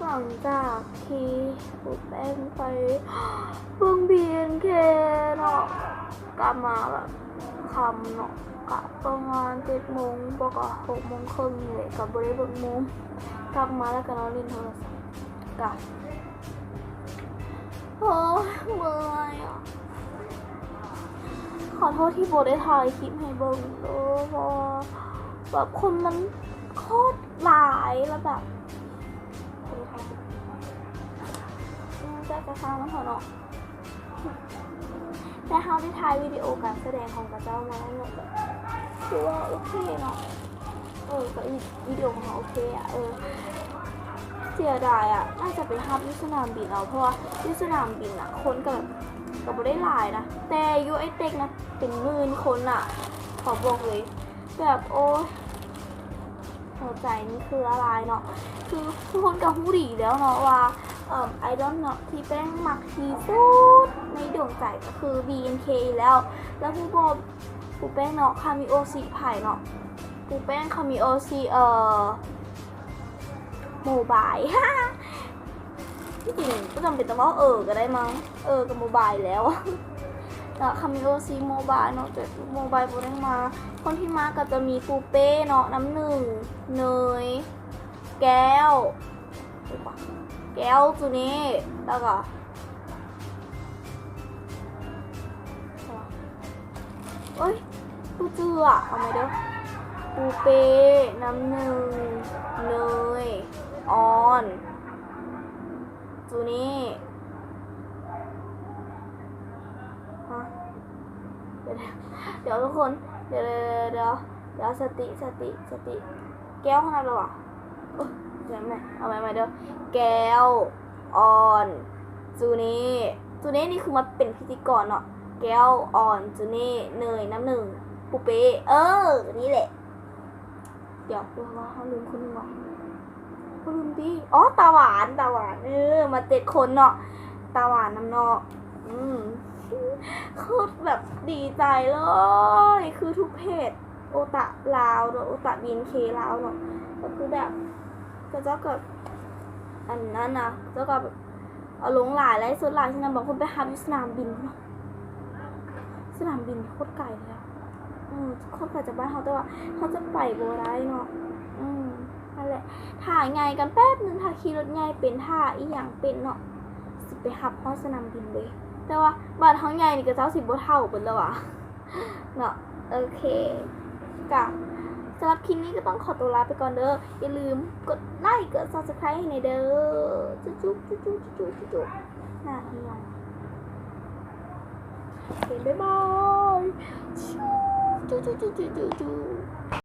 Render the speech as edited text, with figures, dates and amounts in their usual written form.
หลังจากที่ปูแป้งไปเบิ่ง BNK เนาะกลับมาแบบคำเนาะกะประมาณ7 โมงบอกว่า6 โมงครึ่งนี่แหละกับบริเวณโมงกลับมาแล้วก็นอนเล่นโทรศัพท์กับโอ้เมื่อยอ่ะขอโทษที่โบได้ถ่ายคลิปให้เบิ่งเด้อเพราะแบบคนมันโคตรหลายแล้วแบบจะกระซ้างมันเถอะเนาะแต่เขาได้ถ่ายวิดีโอการแสดงของพระเจ้ามาแล้วเนี่ยแบบคือว่าโอเคเนาะก็วิดีโอของเขาโอเคอะเสียดายอะน่าจะไปฮับที่สนามบินเอาเพราะว่าที่สนามบินอะคนก็ไม่ได้หลายนะแต่ยูไอเต็กนะเป็น10,000 คนอะขอบอกเลยแบบโอ้ยหัวใจนี่คืออะไรเนาะคือทุกคนกับฮู้ดีแล้วเนาะว่าไอดอลเนาะที่แป้งมักที่สุดในดวงใจก็คือ BNK แล้วผู้แป้งเนาะคามิโอซีไผ่เนาะผู้แป้งคามิโอซีโมบายที่จริงก็จำเป็นต้องว่าก็ได้มั้งกับโมบายแล้วแล้วคามิโอซีโมบายเนาะแต่โมบายโบได้มาคนที่มาก็จะมีปูเป้เนาะน้ำหนึ่งเนยแก้วตัวนี้แล้วก็เอ้ยปูเจือเอาไหมเด้อปูเป้น้ำหนึ่งเนยออนตัวนี้เดี๋ยวทุกคนเดี๋ยวสติแก้วขนาดเราอ่ะเดี๋ยวเอาไหมเดี๋ยวแก้วออนจูนี่นี่คือมาเป็นพิธีกรเนาะแก้วออนจูนี่เนยน้ำหนึ่งปูเป้นี่แหละเดี๋ยวดูว่าเขาลืมคุณหรอเขาลืมดิตาหวานมา7 คนเนาะตาหวานน้ำเนาะคือแบบดีใจเลยคือทุกเพจโอตะลาวเนาะโอตะBNKลาวเนาะก็คือแบบเจ้ากับอันนั้นนะเจ้ากับเอาลงหลายไลฟ์สดหลายที่นั่นบอกคนไปหาที่สนามบินเนาะสนามบินโคตรไกลเลยโคตรไกลจากบ้านเขาแต่ว่าเขาจะไปโบได้เนาะนั่นแหละถ่ายไงกันแป๊บนึงถ่ายขี่รถไงเป็นท่าอีหยังเป็นเนาะสิไปหับเข้าสนามบินเลยแต่ว่าบ้านท้องใหญ่นี่ก็เจ้า10 บ่เท่าเป็นแล้วอะเนาะโอเคกับสำหรับคลิปนี้ก็ต้องขอตัวลาไปก่อนเด้ออย่าลืมกดไลค์กด subscribe ให้ในเด้อจุ๊บน่าที่ยังโอเคบ๊ายบาย